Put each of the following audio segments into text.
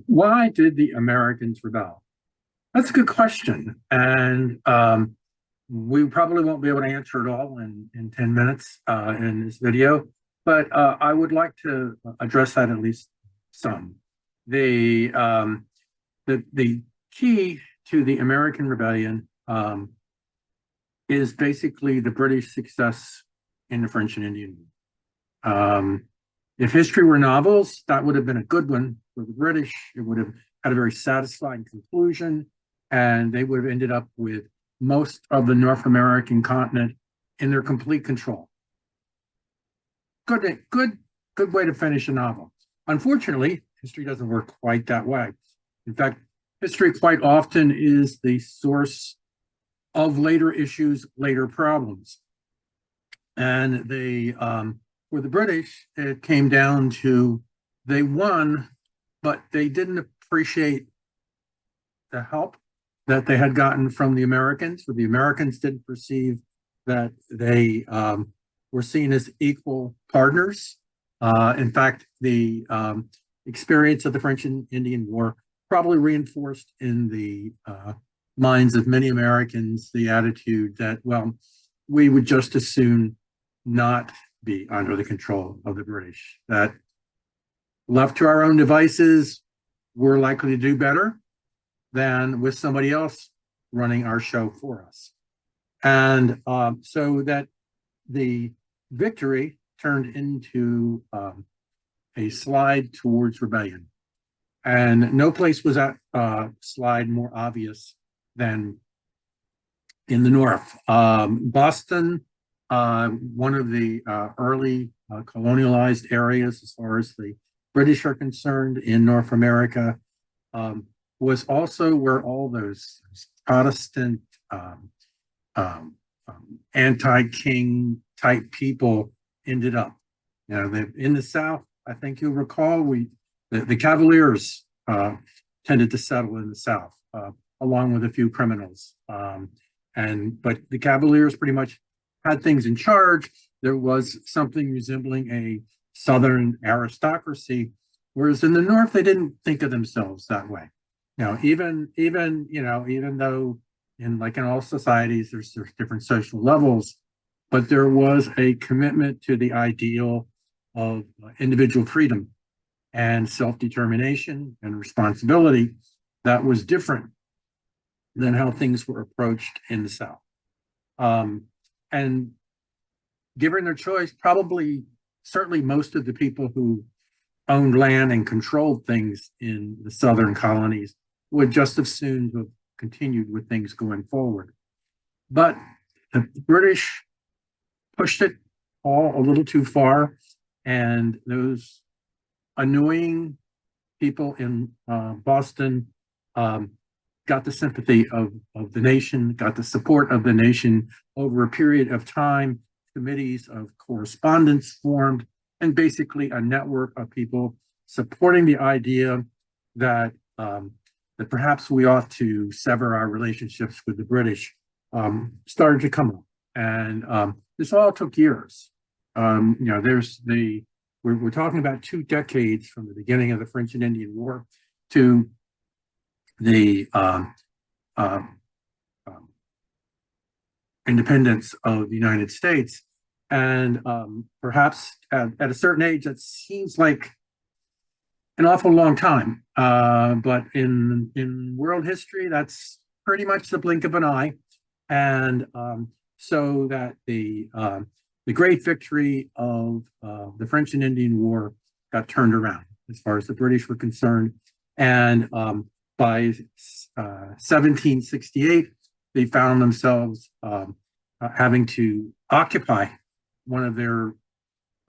Why did the Americans rebel? That's a good question. And we probably won't be able to answer it all in 10 minutes in this video, but I would like to address that at least some. The, um, the key to the American Rebellion is basically the British success in the French and Indian War. If history were novels, that would have been a good one for the British. It would have had a very satisfying conclusion, and they would have ended up with most of the North American continent in their complete control. Good way to finish a novel. Unfortunately, history doesn't work quite that way. In fact, history quite often is the source of later issues, later problems. And for the British, it came down to they won, but they didn't appreciate the help that they had gotten from the Americans. So the Americans didn't perceive that they were seen as equal partners. In fact, the experience of the French and Indian War probably reinforced in the minds of many Americans the attitude that, well, we would just as soon not be under the control of the British, that left to our own devices, we're likely to do better than with somebody else running our show for us. And so that the victory turned into a slide towards rebellion. And no place was that slide more obvious than in the North. Boston, one of the early colonialized areas as far as the British are concerned in North America, was also where all those Protestant anti-king type people ended up. You know, in the South, I think you'll recall, the Cavaliers tended to settle in the South, along with a few criminals. But the Cavaliers pretty much had things in charge. There was something resembling a Southern aristocracy, whereas in the North, they didn't think of themselves that way. You know, even though in all societies, there's different social levels, but there was a commitment to the ideal of individual freedom and self-determination and responsibility that was different than how things were approached in the South. And given their choice, certainly most of the people who owned land and controlled things in the Southern colonies would just as soon have continued with things going forward. But the British pushed it all a little too far, and those annoying people in Boston got the sympathy of the nation, got the support of the nation over a period of time. Committees of correspondence formed, and basically a network of people supporting the idea that that perhaps we ought to sever our relationships with the British started to come up. And this all took years. We're talking about 2 decades from the beginning of the French and Indian War to the independence of the United States. And perhaps at a certain age, that seems like an awful long time. But in world history, that's pretty much the blink of an eye. And so that the great victory of the French and Indian War got turned around as far as the British were concerned. And by 1768, they found themselves having to occupy one of their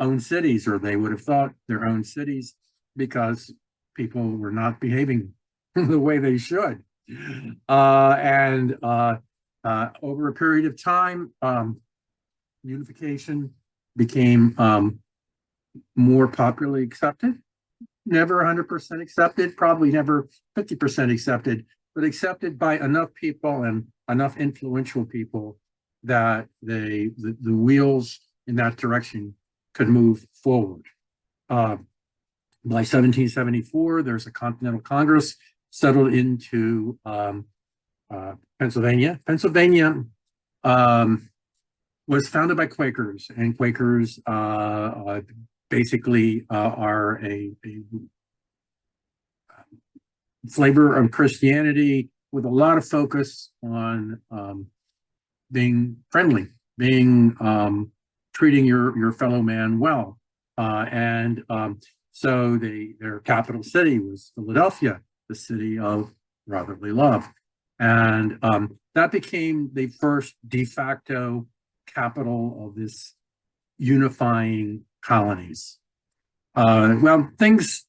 own cities, or they would have thought their own cities, because people were not behaving the way they should. Over a period of time, unification became more popularly accepted. Never 100% accepted, probably never 50% accepted, but accepted by enough people and enough influential people that the wheels in that direction could move forward. By 1774, there's a Continental Congress settled into Pennsylvania. Pennsylvania was founded by Quakers, and Quakers basically are a flavor of Christianity with a lot of focus on being friendly, being treating your fellow man well, and so their capital city was Philadelphia, the city of brotherly love, and that became the first de facto capital of this unifying colonies. Well, things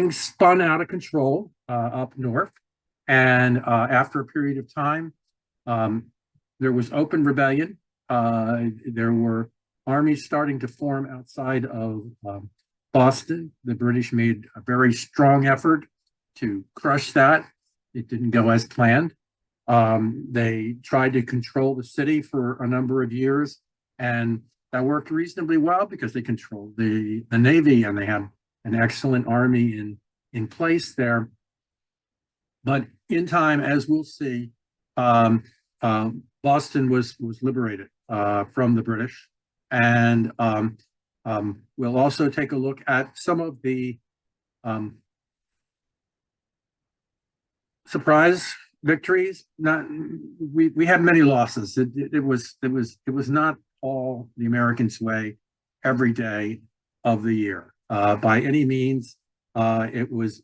spun out of control up north, and after a period of time, there was open rebellion. There were armies starting to form outside of Boston. The British made a very strong effort to crush that. It didn't go as planned. They tried to control the city for a number of years, and that worked reasonably well because they controlled the Navy, and they had an excellent army in place there. But in time, as we'll see, Boston was liberated from the British, and we'll also take a look at some of the surprise victories. We had many losses. It was not all the Americans' way every day of the year by any means. It was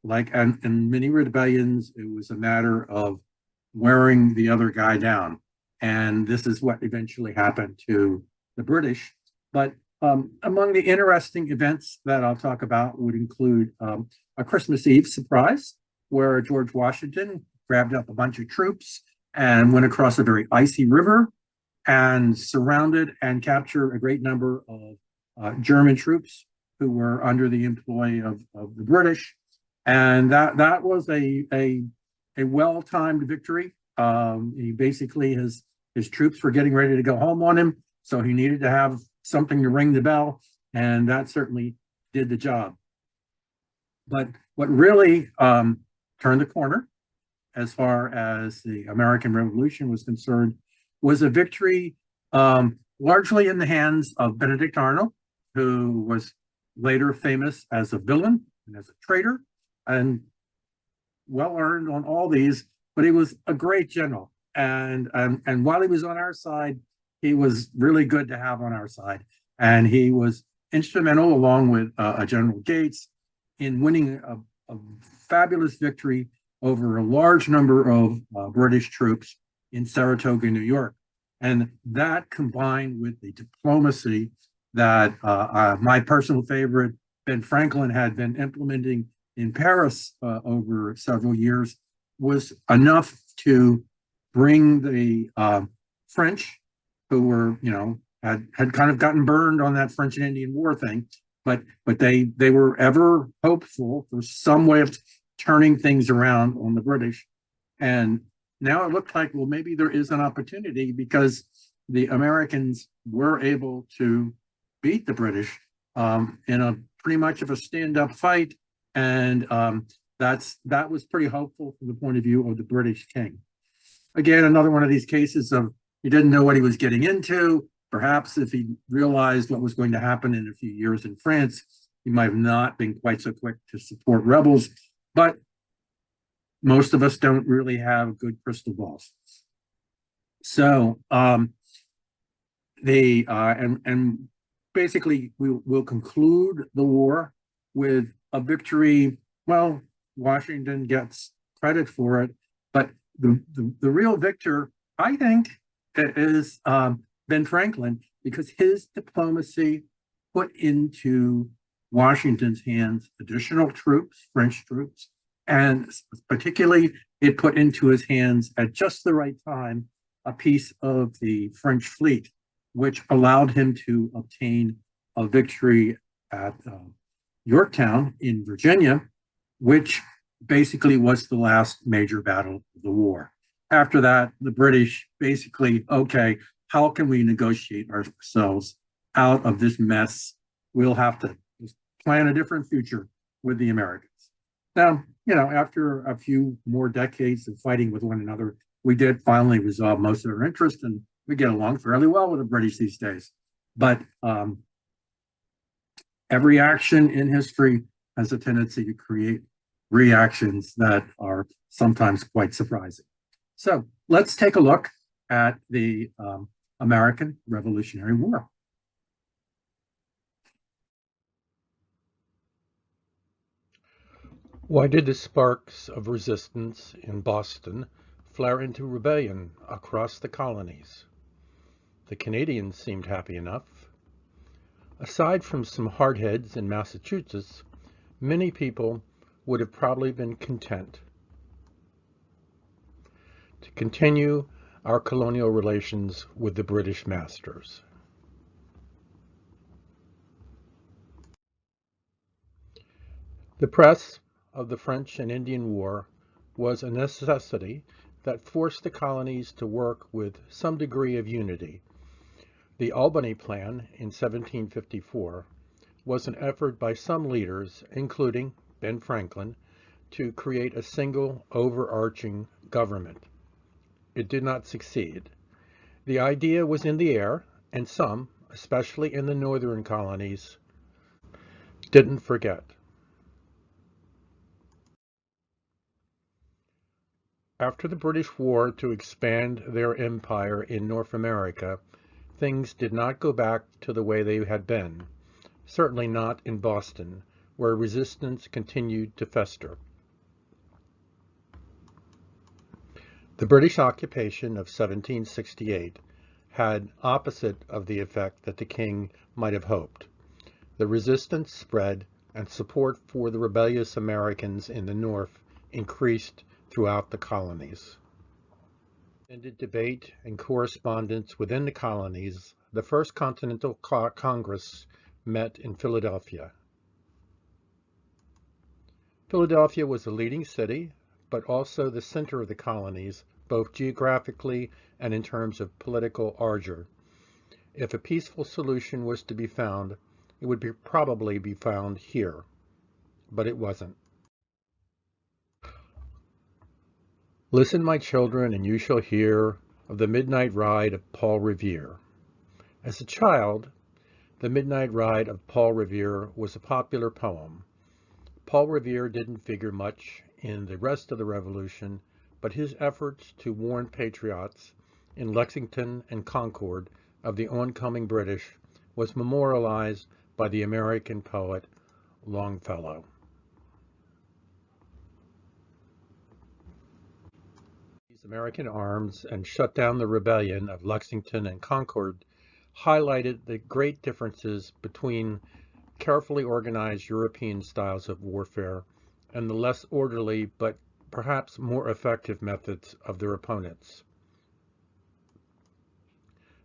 like in many rebellions, it was a matter of wearing the other guy down, and this is what eventually happened to the British. But among the interesting events that I'll talk about would include a Christmas Eve surprise, where George Washington grabbed up a bunch of troops and went across a very icy river and surrounded and captured a great number of German troops who were under the employ of the British. And that was a well-timed victory. He basically, his troops were getting ready to go home on him, so he needed to have something to ring the bell, and that certainly did the job. But what really turned the corner as far as the American Revolution was concerned was a victory largely in the hands of Benedict Arnold, who was later famous as a villain and as a traitor, and well earned on all these, but he was a great general. And while he was on our side, he was really good to have on our side. And he was instrumental, along with General Gates, in winning a fabulous victory over a large number of British troops in Saratoga, New York. And that, combined with the diplomacy that my personal favorite, Ben Franklin, had been implementing in Paris over several years, was enough to bring the French, who were, had kind of gotten burned on that French and Indian War thing, but they were ever hopeful for some way of turning things around on the British. And now it looked like, well, maybe there is an opportunity, because the Americans were able to beat the British in a pretty much of a stand-up fight. And that was pretty hopeful from the point of view of the British king. Again, another one of these cases of he didn't know what he was getting into. Perhaps if he realized what was going to happen in a few years in France, he might have not been quite so quick to support rebels. But most of us don't really have good crystal balls. So basically we'll conclude the war with a victory. Well, Washington gets credit for it, but the real victor, I think, is Ben Franklin, because his diplomacy put into Washington's hands additional troops, French troops, and particularly it put into his hands at just the right time a piece of the French fleet, which allowed him to obtain a victory at Yorktown in Virginia, which basically was the last major battle of the war. After that, the British basically, okay, how can we negotiate ourselves out of this mess? We'll have to just plan a different future with the Americans. Now, after a few more decades of fighting with one another, we did finally resolve most of our interest, and we get along fairly well with the British these days. But every action in history has a tendency to create reactions that are sometimes quite surprising. So let's take a look at the American Revolutionary War. Why did the sparks of resistance in Boston flare into rebellion across the colonies? The Canadians seemed happy enough. Aside from some hardheads in Massachusetts, many people would have probably been content to continue our colonial relations with the British masters. The press of the French and Indian War was a necessity that forced the colonies to work with some degree of unity. The Albany Plan in 1754 was an effort by some leaders, including Ben Franklin, to create a single overarching government. It did not succeed. The idea was in the air, and some, especially in the northern colonies, didn't forget. After the British war to expand their empire in North America, things did not go back to the way they had been, certainly not in Boston, where resistance continued to fester. The British occupation of 1768 had opposite of the effect that the king might have hoped. The resistance spread, and support for the rebellious Americans in the North increased throughout the colonies. Ended debate and correspondence within the colonies, the First Continental Congress met in Philadelphia. Philadelphia was a leading city, but also the center of the colonies, both geographically and in terms of political ardor. If a peaceful solution was to be found, it would probably be found here, but it wasn't. Listen, my children, and you shall hear of the midnight ride of Paul Revere. As a child, the midnight ride of Paul Revere was a popular poem. Paul Revere didn't figure much in the rest of the Revolution, but his efforts to warn patriots in Lexington and Concord of the oncoming British was memorialized by the American poet Longfellow. These American arms and shut down the rebellion of Lexington and Concord highlighted the great differences between carefully organized European styles of warfare and the less orderly but perhaps more effective methods of their opponents.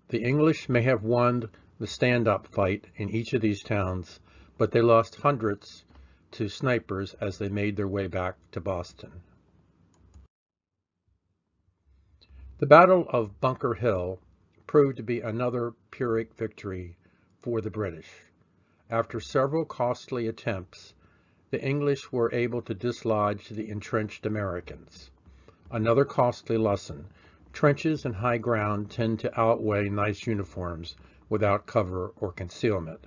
The English may have won the stand-up fight in each of these towns, but they lost hundreds to snipers as they made their way back to Boston. The Battle of Bunker Hill proved to be another Pyrrhic victory for the British. After several costly attempts, the English were able to dislodge the entrenched Americans. Another costly lesson: trenches and high ground tend to outweigh nice uniforms without cover or concealment.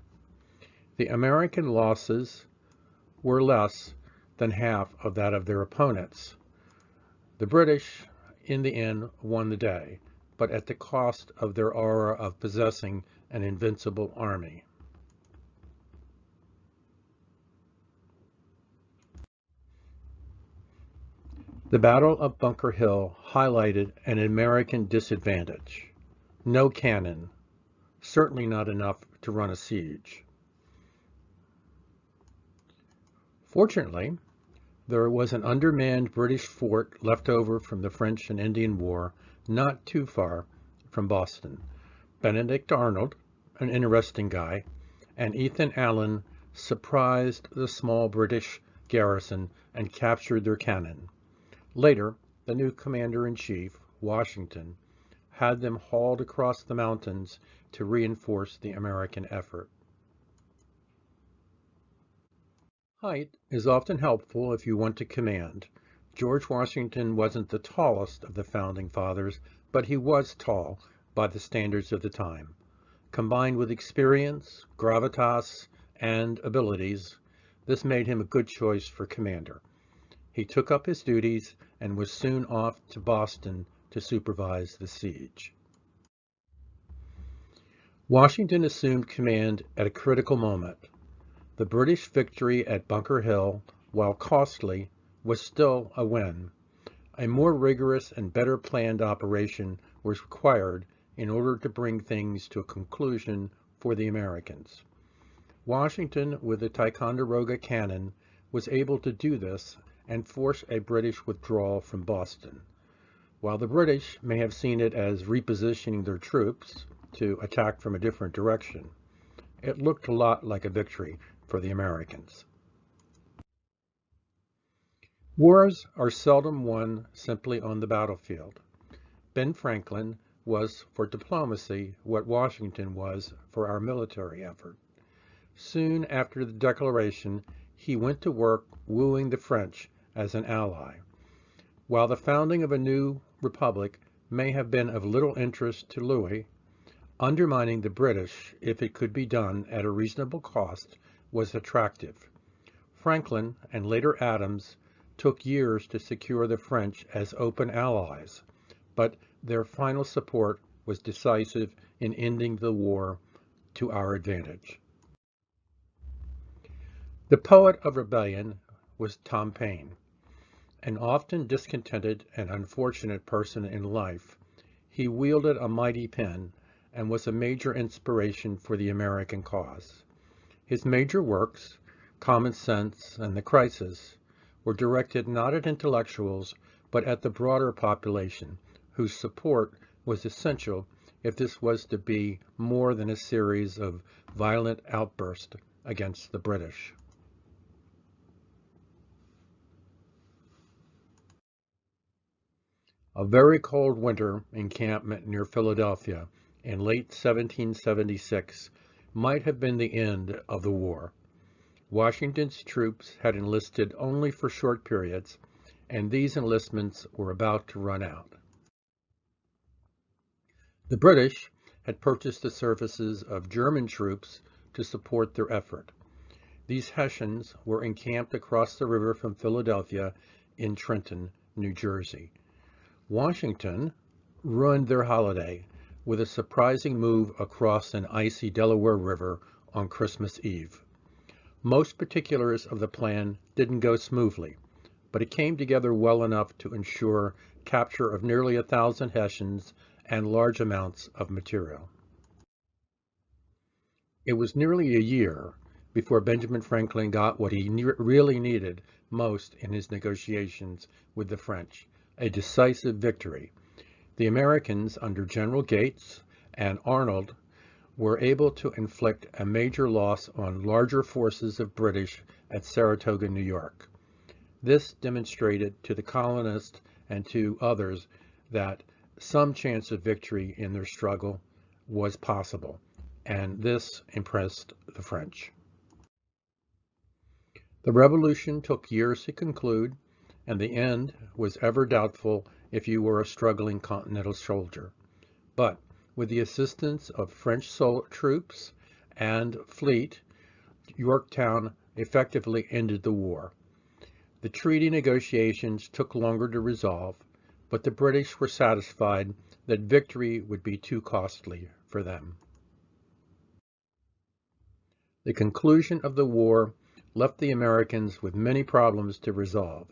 The American losses were less than half of that of their opponents. The British, in the end, won the day, but at the cost of their aura of possessing an invincible army. The Battle of Bunker Hill highlighted an American disadvantage: no cannon, certainly not enough to run a siege. Fortunately, there was an undermanned British fort left over from the French and Indian War not too far from Boston. Benedict Arnold, an interesting guy, and Ethan Allen surprised the small British garrison and captured their cannon. Later, the new commander-in-chief, Washington, had them hauled across the mountains to reinforce the American effort. Height is often helpful if you want to command. George Washington wasn't the tallest of the founding fathers, but he was tall by the standards of the time. Combined with experience, gravitas, and abilities, this made him a good choice for commander. He took up his duties and was soon off to Boston to supervise the siege. Washington assumed command at a critical moment. The British victory at Bunker Hill, while costly, was still a win. A more rigorous and better planned operation was required in order to bring things to a conclusion for the Americans. Washington, with the Ticonderoga cannon, was able to do this and force a British withdrawal from Boston. While the British may have seen it as repositioning their troops to attack from a different direction, it looked a lot like a victory for the Americans. Wars are seldom won simply on the battlefield. Ben Franklin was for diplomacy what Washington was for our military effort. Soon after the Declaration, he went to work wooing the French as an ally. While the founding of a new republic may have been of little interest to Louis, undermining the British, if it could be done at a reasonable cost, was attractive. Franklin, and later Adams, took years to secure the French as open allies, but their final support was decisive in ending the war to our advantage. The poet of rebellion was Tom Paine. An often discontented and unfortunate person in life, he wielded a mighty pen and was a major inspiration for the American cause. His major works, Common Sense and The Crisis, were directed not at intellectuals, but at the broader population, whose support was essential if this was to be more than a series of violent outbursts against the British. A very cold winter encampment near Philadelphia in late 1776 might have been the end of the war. Washington's troops had enlisted only for short periods, and these enlistments were about to run out. The British had purchased the services of German troops to support their effort. These Hessians were encamped across the river from Philadelphia in Trenton, New Jersey. Washington ruined their holiday with a surprising move across an icy Delaware River on Christmas Eve. Most particulars of the plan didn't go smoothly, but it came together well enough to ensure capture of nearly 1,000 Hessians and large amounts of material. It was nearly a year before Benjamin Franklin got what he really needed most in his negotiations with the French, a decisive victory. The Americans, under General Gates and Arnold, were able to inflict a major loss on larger forces of British at Saratoga, New York. This demonstrated to the colonists and to others that some chance of victory in their struggle was possible, and this impressed the French. The revolution took years to conclude, and the end was ever doubtful if you were a struggling continental soldier. But with the assistance of French troops and fleet, Yorktown effectively ended the war. The treaty negotiations took longer to resolve, but the British were satisfied that victory would be too costly for them. The conclusion of the war left the Americans with many problems to resolve,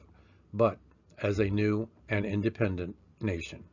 but as a new and independent nation.